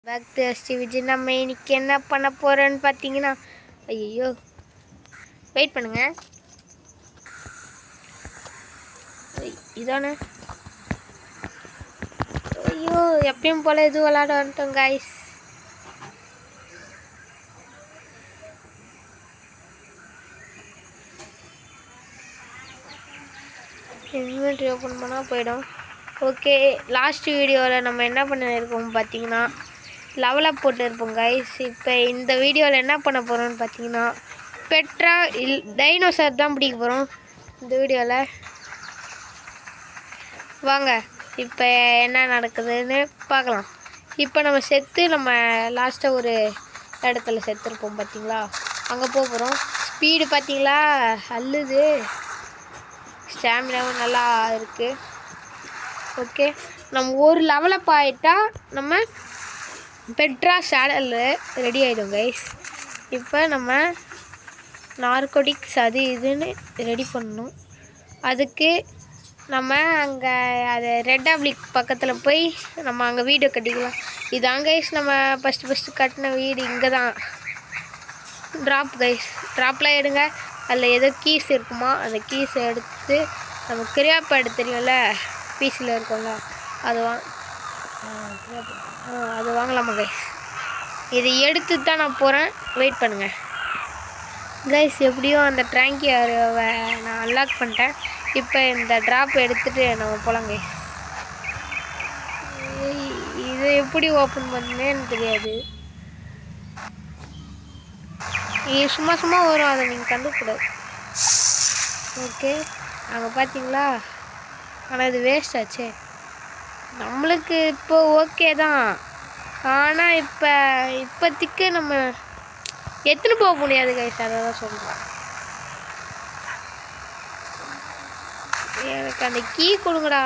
Back to ST Vijay. நம்ம இன்னைக்கு என்ன பண்ண போகிறோன்னு பார்த்தீங்கன்னா, ஐயோ வெயிட் பண்ணுங்க, இதானே. ஐயோ எப்பயும் போல் இது விளாட வந்துட்டோம் காய்ஸ். இன்வென்ட்ரி ஓப்பன் பண்ணால் போயிடும். ஓகே, லாஸ்ட் வீடியோவில் நம்ம என்ன பண்ணியிருக்கோம் பார்த்தீங்கன்னா, லெவலப் போட்டுருப்போம் கைஸ். இப்போ இந்த வீடியோவில் என்ன பண்ண போகிறோம்னு பார்த்தீங்கன்னா, பெட்ரா டைனோசர் தான் பிடிக்க போகிறோம் இந்த வீடியோவில். வாங்க இப்போ என்ன நடக்குதுன்னு பார்க்கலாம். இப்போ நம்ம செத்து நம்ம லாஸ்ட்டாக ஒரு இடத்துல செத்துருப்போம் பார்த்தீங்களா, அங்கே போக போகிறோம். ஸ்பீடு பார்த்தீங்களா அல்லுது, ஸ்டாமினாவும் நல்லா இருக்குது. ஓகே, நம்ம ஒரு லெவலப் ஆகிட்டா நம்ம பெட்ரா சேடல் ரெடி ஆகிடும் கைஸ். இப்போ நம்ம நார்கோட்டிக்ஸ் அது இதுன்னு ரெடி பண்ணணும். அதுக்கு நம்ம அங்கே அது ரெட் ஆப்ளிக் பக்கத்தில் போய் நம்ம அங்கே வீடு கட்டிக்கலாம். இதான் கைஸ் நம்ம ஃபஸ்ட்டு கட்டின வீடு. இங்கே தான் ட்ராப் கைஸ். ட்ராப்லாம் எடுங்க, அதில் ஏதோ கீஸ் இருக்குமா, அந்த கீஸை எடுத்து நம்ம கிரியாப்பேடு தெரியும்ல, பீஸில் இருக்கும்ல, அது அது வாங்கலாமா கைஸ். இதை எடுத்து தான் நான் போகிறேன், வெயிட் பண்ணுங்கள் கைஸ். எப்படியும் அந்த ட்ராங்கியாவை நான் அன்லாக் பண்ணிட்டேன். இப்போ இந்த ட்ராப் எடுத்துகிட்டு நம்ம போகலாம் கைஸ். இதை எப்படி ஓப்பன் பண்ணேன்னு தெரியாது, இது சும்மா வரும், அதை நீங்கள் கண்டுக்கூடாது. ஓகே, அங்கே பார்த்தீங்களா, ஆனால் இது வேஸ்ட் ஆச்சே. நம்மளுக்கு இப்போ ஓகே தான், ஆனால் இப்போதைக்கு நம்ம எத்தனை போக முடியாது கைஸ், அதை தான் சொல்கிறேன். எனக்கு அந்த கீ கொடுங்கடா.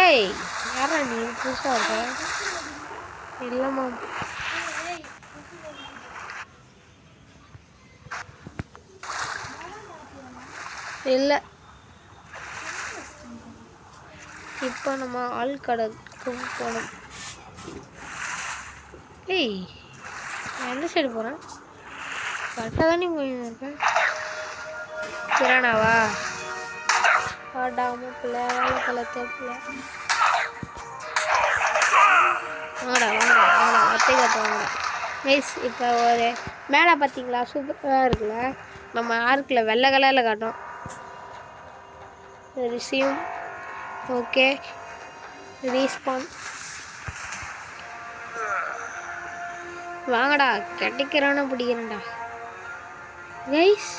ஏய் யாரா நீ புதுசாக இருக்க? இல்லைம்மா, இல்லை. இப்போ நம்ம ஆழ்கடலுக்கு போகணும். ஏய் எந்த சைடு போகிறேன்? கரெக்டாக தானே போயிருக்கேன். கிரானாவா ஆடாம பிள்ளை வேலைக்கலத்தை பிள்ளை. வாங்கடா வாங்கடா வாங்கடா, அத்தை காட்ட வாங்கடா கைஸ். இப்போ ஒரு மேலே பார்த்தீங்களா சூப்பராக இருக்குல்ல, நம்ம ஆர்க்கில் வெள்ளை கலரில் காட்டும். ரிசீவ். Okay, respawn. வாங்கடா, கிடைக்கிறானா பிடிக்கிறேன்டா கைஸ்.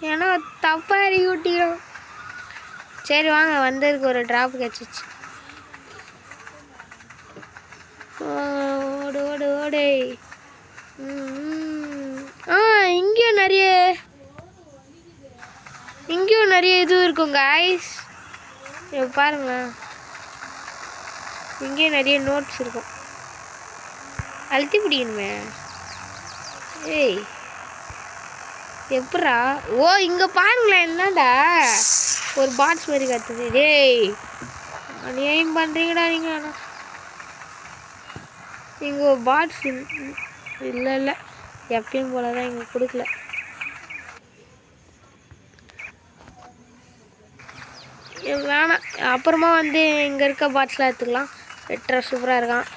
ஏன்னா தப்பாக அறிவி விட்டிக்கிறோம். சரி வாங்க, வந்ததுக்கு ஒரு ட்ராப் கிடச்சிச்சு. ஓடு ஓடு ஓடு. இங்கேயும் நிறைய இது இருக்கும் காய்ஸ். பாருங்க, இங்கேயும் நிறைய நோட்ஸ் இருக்கும், அழுத்தி பிடிக்கணுமே. ஏய் எப்படா? ஓ இங்கே பாருங்களேன், என்னடா ஒரு பாட்ஸ் மாதிரி கத்துது. டேய் அநியாயம் பண்ணுறீங்கடா நீங்கள். ஆனால் இங்கே ஒரு பாட்ஸ் இல்லை, எப்பயும் போல தான் இங்கே கொடுக்கல. வேணாம், அப்புறமா வந்து இங்கே இருக்க பாட்ஸ்லாம் எடுத்துக்கலாம். பெட்ரா சூப்பராக இருக்கான்.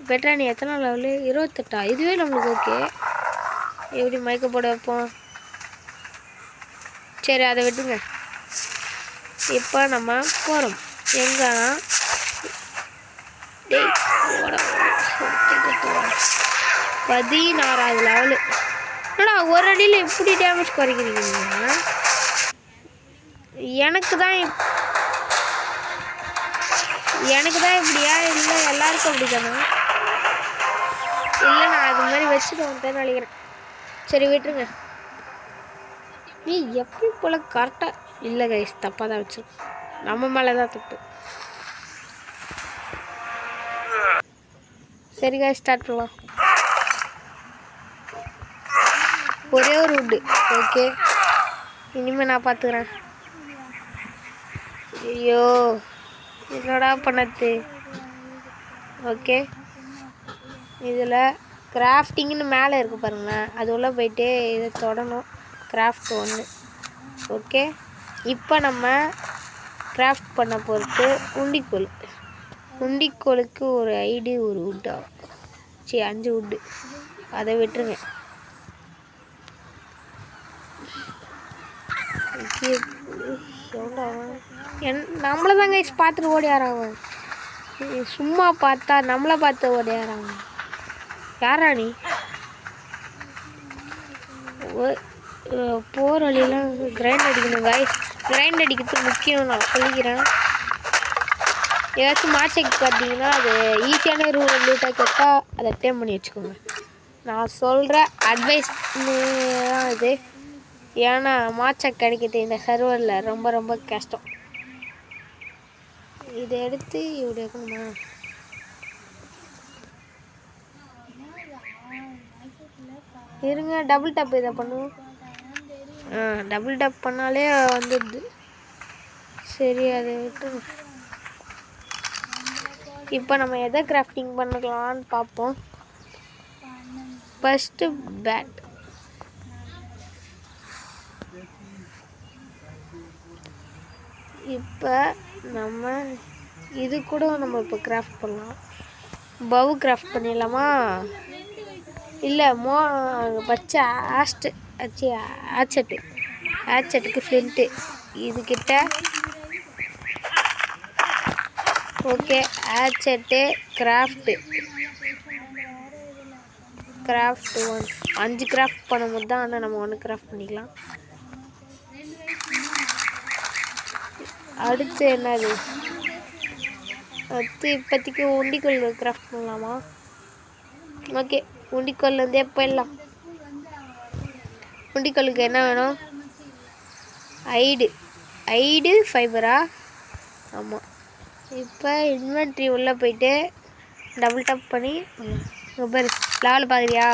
பெட்ரா நீ எத்தனை லெவலு? 28. இதுவே நம்மளுக்கு ஓகே. எப்படி மயக்க போட வைப்போம்? சரி அதை விட்டுங்க. இப்போ நம்ம போகிறோம் எங்கன்னா, 16வது லெவலு. என்னடா ஒரு அடியில் எப்படி டேமேஜ் குறைக்கிறீங்க? எனக்கு தான் இப்படியா? இல்லை எல்லாருக்கும் அப்படி தானே? இல்லை நான் அது மாதிரி வச்சுட்டு வந்துட்டேன்னு நினைக்கிறேன். சரி விட்டுருங்க. நீ எப்படி போல் கரெக்டாக இல்லை கைஸ், தப்பாக தான் வச்சிருக்கோம். நம்ம மேலே தான் தப்பு. சரி கைஸ், ஸ்டார்ட் பண்ணலாம். ஒரே ஒரு உட்டு. ஓகே, இனிமேல் நான் பார்த்துக்கிறேன். ஐயோ என்னடா பண்ணது? ஓகே, இதில் கிராஃப்டிங்னு மேலே இருக்குது பாருங்களேன், அது உள்ளே போயிட்டு இதை தொடணும். கிராஃப்ட் 1. ஓகே, இப்போ நம்ம கிராஃப்ட் பண்ண போகிறது உண்டிக்கோல். உண்டிக்கோலுக்கு ஒரு ஐடி, ஒரு வுட்டா, 5 வுட்டு, அதை விட்டுருங்க. நம்மளை தான் கைஸ் பார்த்துட்டு ஓடியாராங்க. சும்மா பார்த்தா நம்மளை பார்த்து ஓடியாராங்க. யாரா நீ? போகிற வழியெல்லாம் கிரைண்ட் அடிக்கணும் கைஸ். கிரைண்ட் அடிக்கிறது முக்கியம், நான் சொல்லிக்கிறேன். ஏதாச்சும் மாச்சைக்கு பார்த்தீங்கன்னா அது ஈஸியான லூட்டாக கேட்டால் அதை டேம் பண்ணி வச்சுக்கோங்க. நான் சொல்கிற அட்வைஸ் தான் இது. ஏன்னா மாச்சை கிடைக்கிறது இந்த சர்வரில் ரொம்ப ரொம்ப கஷ்டம். இதை எடுத்து இப்படி வைக்கணுமா? இருங்க, டபுள் டப் இதை பண்ணுவோம். டபுள் டப் பண்ணாலே வந்துடுது. சரி, அதை விட்டு இப்போ நம்ம எதை கிராஃப்டிங் பண்ணலான்னு பார்ப்போம். First bat. இப்போ நம்ம இது கூட நம்ம இப்போ கிராஃப்ட் பண்ணலாம். பவு கிராஃப்ட் பண்ணிடலாமா? இல்லை, பச்சை ஆச்சட்டுக்கு ஃப்ளிண்ட்டு இதுக்கிட்ட. ஓகே, ஆச்சட்டு கிராஃப்ட் 1. 5 கிராஃப்ட் பண்ணும்போது தான், ஆனால் நம்ம 1 கிராஃப்ட் பண்ணிக்கலாம். அடுத்து என்னது? அடுத்து இப்போதைக்கு உண்டிக்கோல் கிராஃப்ட் பண்ணலாமா? ஓகே, உண்டிக்கோல்லேருந்தே போயிடலாம். உண்டிக்கோலுக்கு என்ன வேணும்? ஐடு ஃபைபரா? ஆமாம். இப்போ இன்வென்ட்ரி உள்ளே போயிட்டு டபுள் டப் பண்ணி பேர் லெவல் பார்க்குறியா?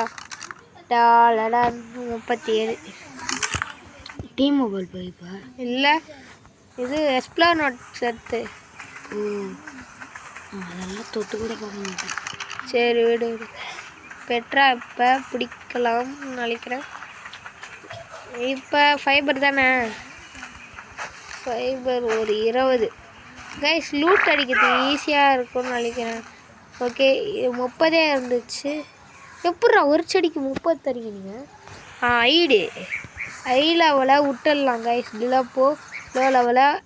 37 டீம் மொபைல் போய்ப்பா. இல்லை, இது எக்ஸ்ப்ளோர் நோட் சேர்த்து. அதெல்லாம் தொட்டு கூட பார்க்க மாட்டேன். சரி, விடு. பெட்ரா இப்போ பிடிக்கலாம்னு நினைக்கிறேன். இப்போ ஃபைபர் தானே? ஃபைபர் ஒரு 20. கைஸ், லூட் அடிக்கிறது ஈஸியாக இருக்கும்னு நினைக்கிறேன். ஓகே, 30 இருந்துச்சு. எப்பட்றா ஒரு செடிக்கு 30 தரீங்க நீங்கள்? ஐ லெவலில் விட்டுடலாம் கைஸ். லோ லெவலில்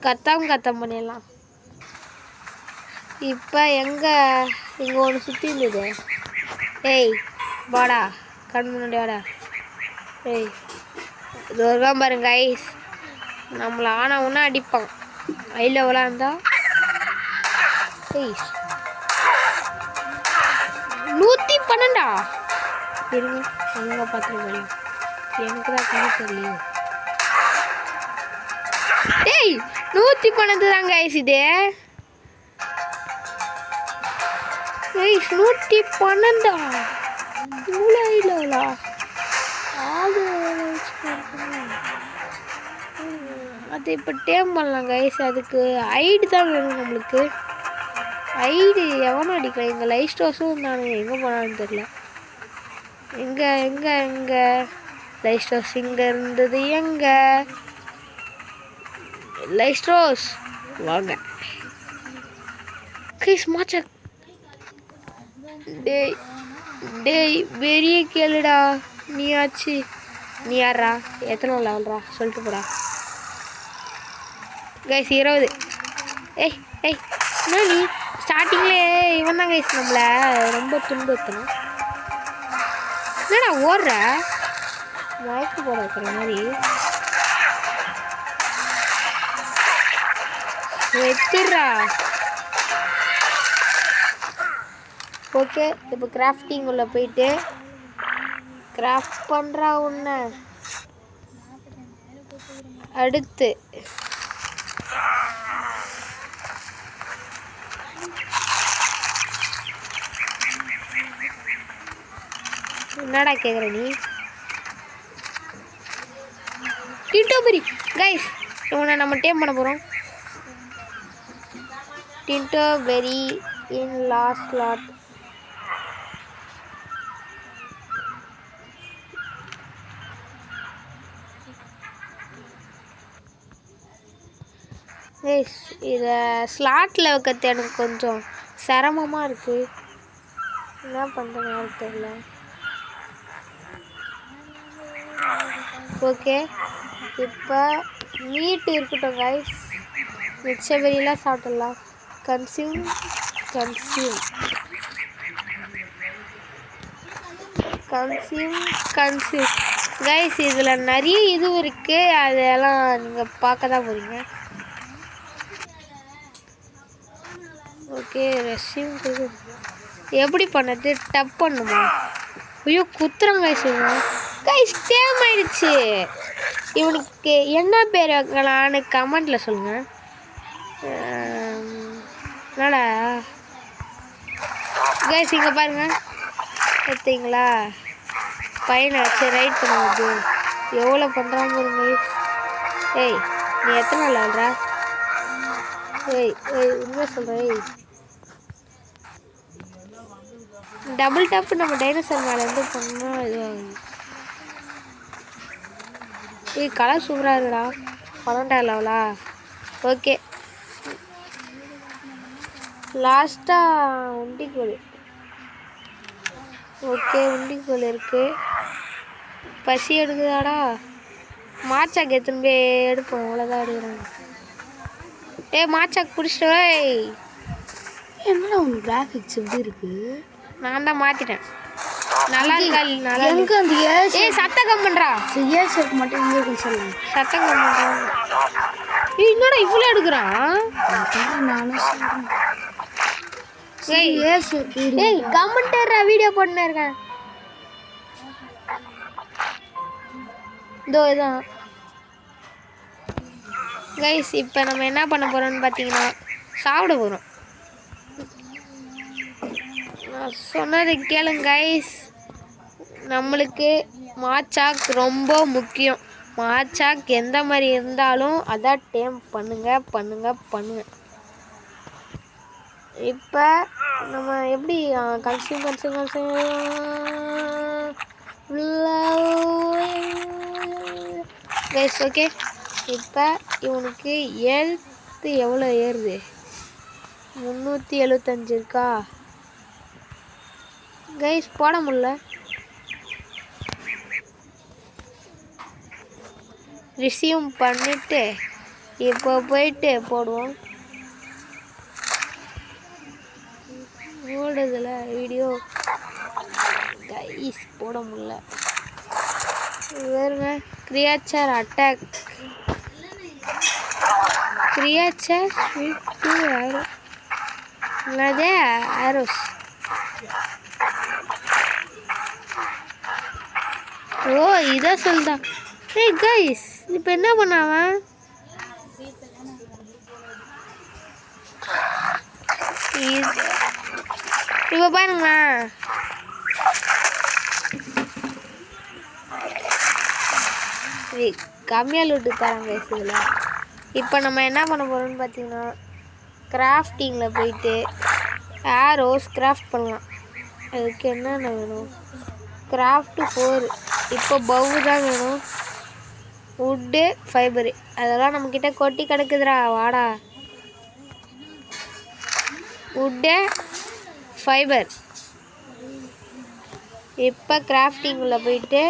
கத்தம் பண்ணிடலாம். இப்போ இங்கே ஒன்று சுற்றி இருந்தது. ஏய் வாடா, கண் முன்னாடி வாடா. ஏய், இது வருவான் பாருங்க கைஸ். நம்மளை ஒன்றா அடிப்பான். ஐ லெவலாக இருந்தால். ஏய், 112 இருங்க, ஒழுங்காக பார்த்துருக்கேன். எனக்கு தான் கண்ணு தெரியலையோ. ஏய், 112 தான் கைஸ் இது. ஏய், 112 இவ்வளோ ஐ லெவலா? அது இப்போ டேம் பண்ணலாம் கைஸ். அதுக்கு ஐடி தான் வேணும் நம்மளுக்கு. ஐடி எவனும் அடிக்கல. எங்கள் லைஃப் ஸ்டோர்ஸும் நான் எங்கே போனான்னு தெரில. எங்கே லைஃப் ஸ்டோர்ஸ் இங்கே இருந்தது. எங்கே லைஃப் ஸ்டோர்ஸ்? வாங்க கைஸ், மாச்சா. டேய் பெரிய கேளுடா. நீ யாரா? எத்தனை லெவல்ரா சொல்லிட்டு போடா. கைஸ் 20. ஏய் என்ன நீ ஸ்டார்டிங்லேயே இவன் தான் கைஸ் நம்மளை ரொம்ப துன்புறுத்தணும். என்னடா ஓடுற? மயக்க போட வைக்கிற மாதிரி வச்சிடுறா. ஓகே, இப்போ கிராஃப்டிங் உள்ள போயிட்டு கிராஃப்ட் பண்ணுறா உன்னை. அடுத்து என்னடா கேட்குற நீ? டிட்டோபரி கைஸ், இவனை நம்ம டேம் பண்ண போகிறோம். Tinto berry in last slot. Guys இதை ஸ்லாட்டில் வைக்கிறது எனக்கு கொஞ்சம் சிரமமாக இருக்குது. என்ன பண்ணுறேன்னு தெரியல. ஓகே, இப்போ மீட் இருக்கட்டும் கைஸ். மிச்ச வெறியெல்லாம் சாப்பிடலாம். Consume consume consume consume guys, இதில் நிறைய இது இருக்குது. அதெல்லாம் நீங்கள் பார்க்க தான் போகிறீங்க. ஓகே, ரெஸ்யூம் எப்படி பண்ணது? டப் பண்ணுமா? ஐயோ குத்துறாங்க கைஸ். கைஸ் டேம் ஆயிடுச்சு. இவனுக்கு என்ன பேர் வைக்கலான்னு கமெண்டில் சொல்லுங்கள். என்னடா கைஸ் இங்கே பாருங்கள், பார்த்தீங்களா? பையனை வச்சு ரைட் பண்ணுவது எவ்வளோ பண்ணுறாங்க பாருங்க கைஸ். ஏய் நீ எத்தனை நாள் ஆடுறா? ஏய் ஏய் உண்மை சொல்கிறேன். டபுள் டப்பு நம்ம டைனோசர் மேலே வந்து பண்ணால் இதுவாகுது. ஏய் கலர் சூப்பராக இருக்குடா. 12 லெவலா? ஓகே, லாஸ்ட்டாக உண்டிக்கோல். ஓகே, உண்டிக்கோல் இருக்குது. பசி எடுக்குதாடா? மாச்சாக்கு எத்தனை போய் எடுப்போம். அவ்வளோதான் எடுக்கிறாங்க. மாச்சாக்கு பிடிச்சிட்டு என்னடா உன் கிராஃபிக்ஸ் எப்படி இருக்குது? நான் தான் மாற்றிட்டேன். நல்லா இருக்கா? நல்லா எங்கே அந்த சத்தம் கம் பண்ணுறா. ஏசருக்கு மட்டும் எங்கே இருக்குன்னு சொல்லுங்க. சத்தம் கம் பண்ணுறான். என்னடா இவ்வளோ எடுக்கிறான்? நானும் சொல்கிறேன். ஏய் கமெண்டர் வீடியோ போட்டுன்னு இருக்கேன். இதோ இதான் கைஸ். இப்போ நம்ம என்ன பண்ண போகிறோம்னு பார்த்தீங்கன்னா சாப்பிட போகிறோம். நான் சொன்னது கேளுங்க கைஸ். நம்மளுக்கு மாச்சாக் ரொம்ப முக்கியம். மாச்சாக் எந்த மாதிரி இருந்தாலும் அதான் டேம் பண்ணுங்க. இப்போ நம்ம எப்படி கன்சியூம் கைஸ். ஓகே, இப்போ இவனுக்கு ஹெல்த்து எவ்வளோ ஏறுது? 375 இருக்கா கைஸ்? போட முடியல. ரிசீவ் பண்ணிவிட்டு இப்போ போயிட்டு போடுவோம். ஓடுதுல வீடியோ கைஸ், போட முடியல. வேறுங்க கிரியேச்சர் அட்டாக். கிரியேச்சர் என்னது? ஆரோஸ். ஓ இதான் சொல்லுதான். ஏய் கைஸ், இப்போ என்ன பண்ணாவன்? இப்போ பாருங்களா, கம்மியாக லூட்டு தராங்க கைஸ் இதில். இப்போ நம்ம என்ன பண்ண போகிறோம்னு பார்த்தீங்கன்னா கிராஃப்டிங்கில் போயிட்டு ஆரோஸ் கிராஃப்ட் பண்ணலாம். அதுக்கு என்னென்ன வேணும்? கிராஃப்ட்டு 4. இப்போ பவு தான் வேணும். வுட்டு ஃபைபரு அதெல்லாம் நம்மக்கிட்ட கொட்டி கிடக்குதுடா. வாடா, வுட்டு ஃபைபர். இப்போ கிராஃப்டிங்கில் போயிட்டு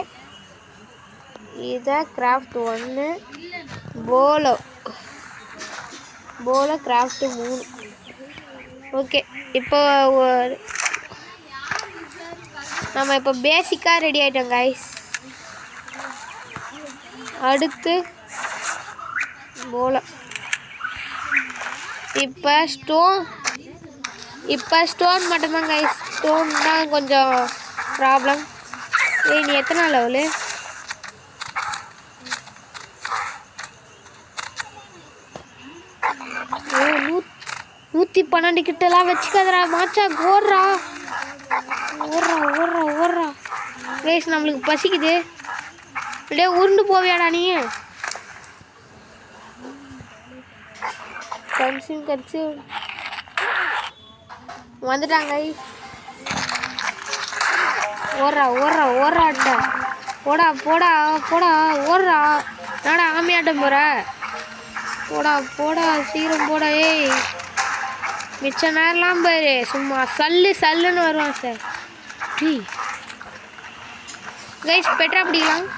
இதை கிராஃப்ட் 1, போலோ கிராஃப்ட் 3. ஓகே, இப்போ நம்ம இப்போ பேசிக்காக ரெடி ஆகிட்டோம் கைஸ். அடுத்து போலோ. இப்போ ஸ்டோன் மட்டும்தான் கைஸ். ஸ்டோன் தான் கொஞ்சம் ப்ராப்ளம். ஏய் நீ எத்தனை லெவலு? ஓ 112 கிட்டலாம் வச்சுக்காதரா மாச்சா. ஓடுறா கைஸ், நம்மளுக்கு பசிக்குது. அப்படியே உருண்டு போவியாடா நீ? கன்சியூம் வந்துட்டாங்க. ஓடுறா ஓடுறா ஓடுறாட்ட போடா போடா போடா ஓடுறா. என்னடா ஆமையாட்டம் போகிற? போடா போடா சீக்கிரம் போடா. ஏய் மிச்ச நேரம்லாம் பாரு சும்மா சல்லுன்னு வருவான் சார். டீ கைஸ் பெட்ரா பிடிக்கலாம்.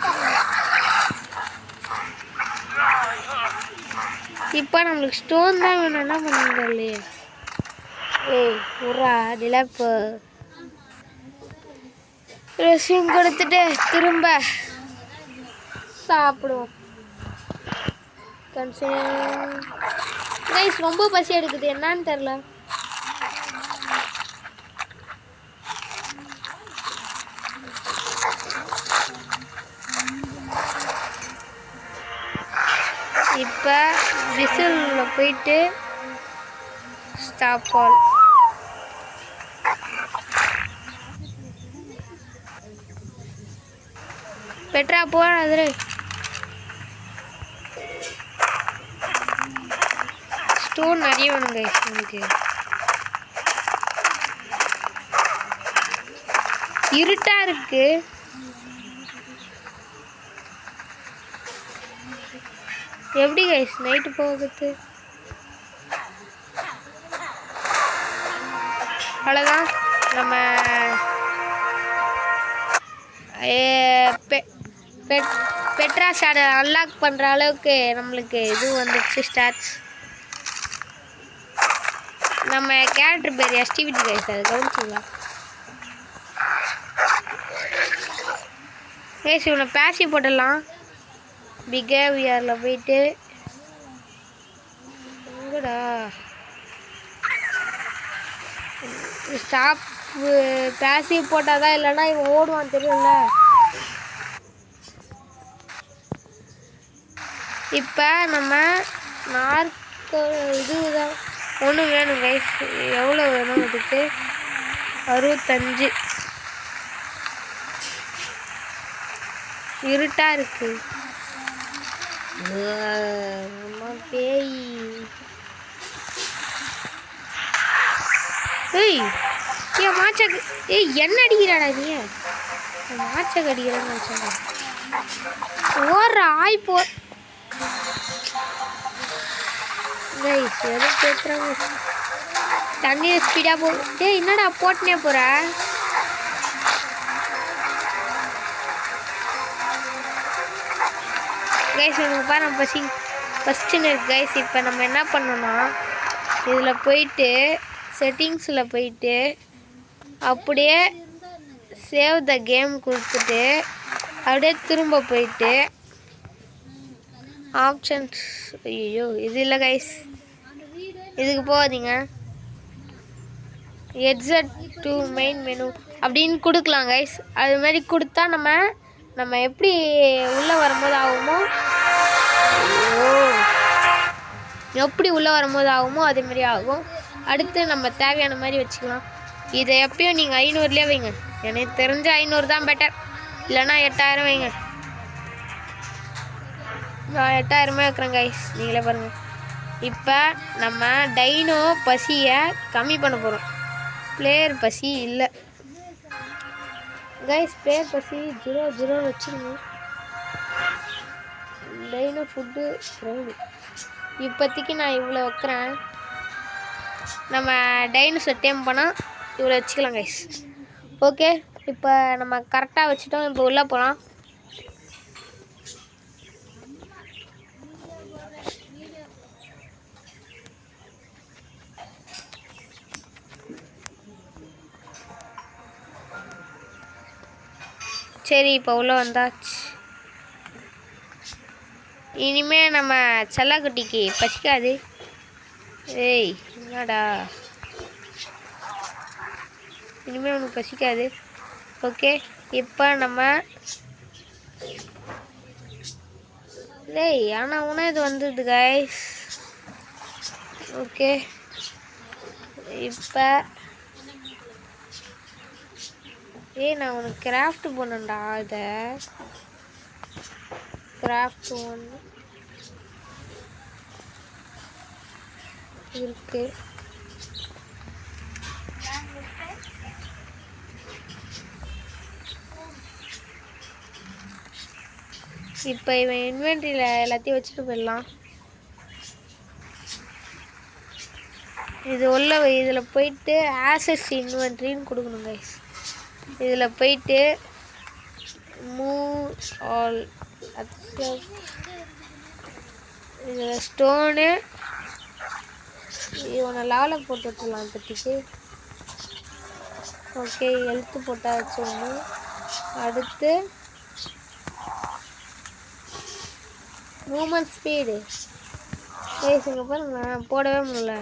இப்போ நம்மளுக்கு ஸ்டோன் தான் வேணும். என்ன பண்ணுறது இல்லையே. ஏய் உர்ரா டிலப்பு ரெஸ்யூம் கொடுத்துட்டு திரும்ப சாப்பிடுவோம். கைஸ் ரொம்ப பசி எடுக்குது, என்னன்னு தெரில. இப்போ விசிலில் போயிட்டு ஸ்டாப் ஆல். பெட்ரா போகாது. ஸ்டோன் நிறைய வேணுங்க எனக்கு. இருட்டா இருக்கு. எப்படி கைஸ் நைட்டு போகுது? அவ்வளோதான். நம்ம பெட்ரா ஷேடை அன்லாக் பண்ணுற அளவுக்கு நம்மளுக்கு இது வந்துச்சு ஸ்டார்ட்ஸ். நம்ம கேரக்டர் பேர் எஸ்டிவிடி கைஸ், அது கவனிச்சிங்களா கைஸ்? இவனை பேசி போட்டுடலாம். பிஹேவியரில் போயிட்டு எங்கடா ஸ்டாப் பேசி போட்டால் தான், இல்லைன்னா இவன் ஓடுவான் தெரியல. இப்போ நம்ம இதுதான் ஒன்று வேணும் கைஸ். எவ்வளோ வேணும் அதுக்கு? 65. இருட்டா இருக்கு. பேய். ஏய் ஏன் மாச்சக்கு? ஏய் என்ன அடிக்கிறாடா நீ? மாச்சக்கு அடிக்கிறான்னு சொன்னேன். ஓடுற ஆய் போ. எதுவும் கேட்குறாங்க. தண்ணி ஸ்பீடாக போ. ஏய் என்னடா போட்டுனே போகிற? கைஸ் உங்களுக்கு பாரு ஃபஸ்ட்டுன்னு இருக்கு கைஸ். இப்போ நம்ம என்ன பண்ணோன்னா இதில் போயிட்டு செட்டிங்ஸில் போயிட்டு அப்படியே சேவ் த கேம் கொடுத்துட்டு அப்படியே திரும்ப போயிட்டு ஆப்ஷன்ஸ். ஐயோ இது இல்லை கைஸ், இதுக்கு போகாதீங்க. எக்ஸட் டு மெயின் மெனு அப்படின்னு கொடுக்கலாம் கைஸ். அது மாதிரி கொடுத்தா நம்ம எப்படி உள்ளே வரும்போது ஆகுமோ, எப்படி உள்ளே வரும்போது ஆகுமோ அதேமாரி ஆகும். அடுத்து நம்ம தேவையான மாதிரி வச்சுக்கலாம். இதை எப்பயும் நீங்கள் 500லேயே வைங்க. எனக்கு தெரிஞ்ச 500 தான் பெட்டர். இல்லைன்னா 8000 வைங்க. நான் 8000 வைக்கிறேன் கைஸ், நீங்களே பாருங்கள். இப்போ நம்ம டைனோ பசியை கம்மி பண்ண போகிறோம். பிளேயர் பசி இல்லை கைஸ். பிளேயர் பசி 0 வச்சுருங்க. டைனோ ஃபுட்டு க்ரௌடு இப்போதைக்கு நான் இவ்வளோ வைக்கிறேன். நம்ம டைனோஸை டேம் பண்ணால் இவ்வளோ வச்சுக்கலாம் கைஸ். ஓகே இப்போ நம்ம கரெக்டாக வச்சுட்டோம். இப்போ உள்ளே போகலாம். சரி இப்போ உள்ளே வந்தாச்சு. இனிமேல் நம்ம செல்லக்குட்டிக்கு பசிக்காது. ஏய் என்னடா, இனிமேல் உனக்கு பசிக்காது. ஓகே இப்போ நம்ம டேய் ஆனால் உன இது வந்தது கைஸ். ஓகே இப்போ நான் உனக்கு கிராஃப்ட் பண்ணண்டா. இதை கிராஃப்ட் 1 இருக்கு. இப்போ இவன் இன்வென்ட்ரியில் எல்லாத்தையும் வச்சுட்டு போயிடலாம். இது உள்ள இதில் போயிட்டு ஆக்சஸ் இன்வென்ட்ரின்னு கொடுக்கணும் கைஸ். இதில் போயிட்டு மூவ் ஆல் அக்சஸ், இதில் ஸ்டோனு இவனை லெவலில் போட்டு விட்டுலாம் இப்போதைக்கு. ஓகே, ஹெல்த்து போட்டாச்சு ஒன்று. அடுத்து மூமெண்ட் ஸ்பீடு கைஸ் இங்கே பாருங்க, போடவே முடியல.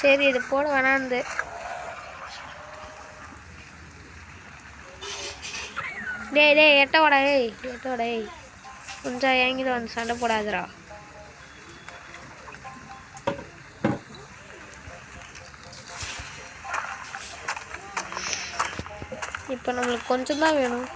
சரி இது போட வேணாந்து. டேய் எட்டோடா, எட்டோடா கொஞ்சம் ஏங்கிட்ட வந்து சண்டை போடாதுடா. இப்போ நம்மளுக்கு கொஞ்சம் தான் வேணும்.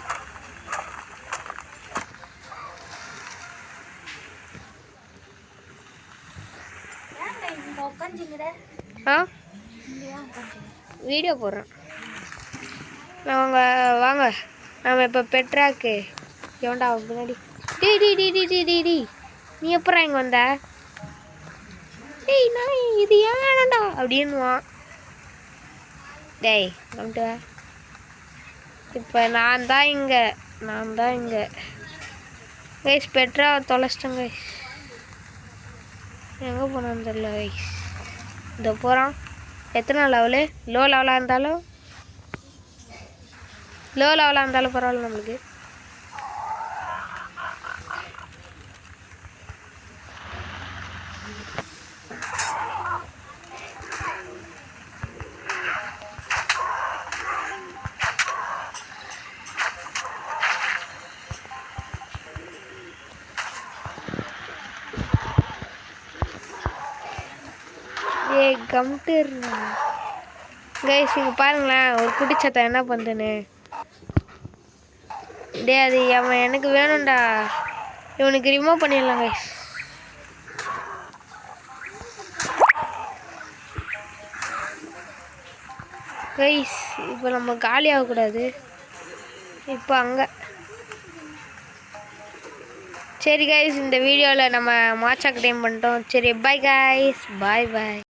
வீடியோ போடுறேன். வாங்க நம்ம இப்போ பெட்ராக்கு எவன்டா பின்னாடி. டி நீ எப்படா இங்கே வந்த? டேய் நான் இது ஏன் வேணாண்டா அப்படின்னுவான். டேய் வந்துட்டு இப்போ நான் தான் இங்கே கைஸ் பெட்ரா தொலைச்சிட்டேன் கைஸ். எங்கே போனான்னு தெரியல கைஸ். இதோ போகிறான். எத்தனை லெவலு? லோ லெவலாக இருந்தாலும் பரவாயில்ல நம்மளுக்கு. கம்டர் கைஸ் இங்கே பாருங்களேன், ஒரு குடிச்சத்தை என்ன பண்ணுதுன்னு. டே அது அவன் எனக்கு வேணும்டா. இவனுக்கு ரிமூவ் பண்ணிடலாம் கைஸ். கைஸ் இப்போ நம்ம காலி ஆகக்கூடாது. இப்போ அங்கே சரி கைஸ், இந்த வீடியோவில் நம்ம மாச்சாக்கு டைம் பண்ணிட்டோம். சரி பாய் கைஸ், பாய்.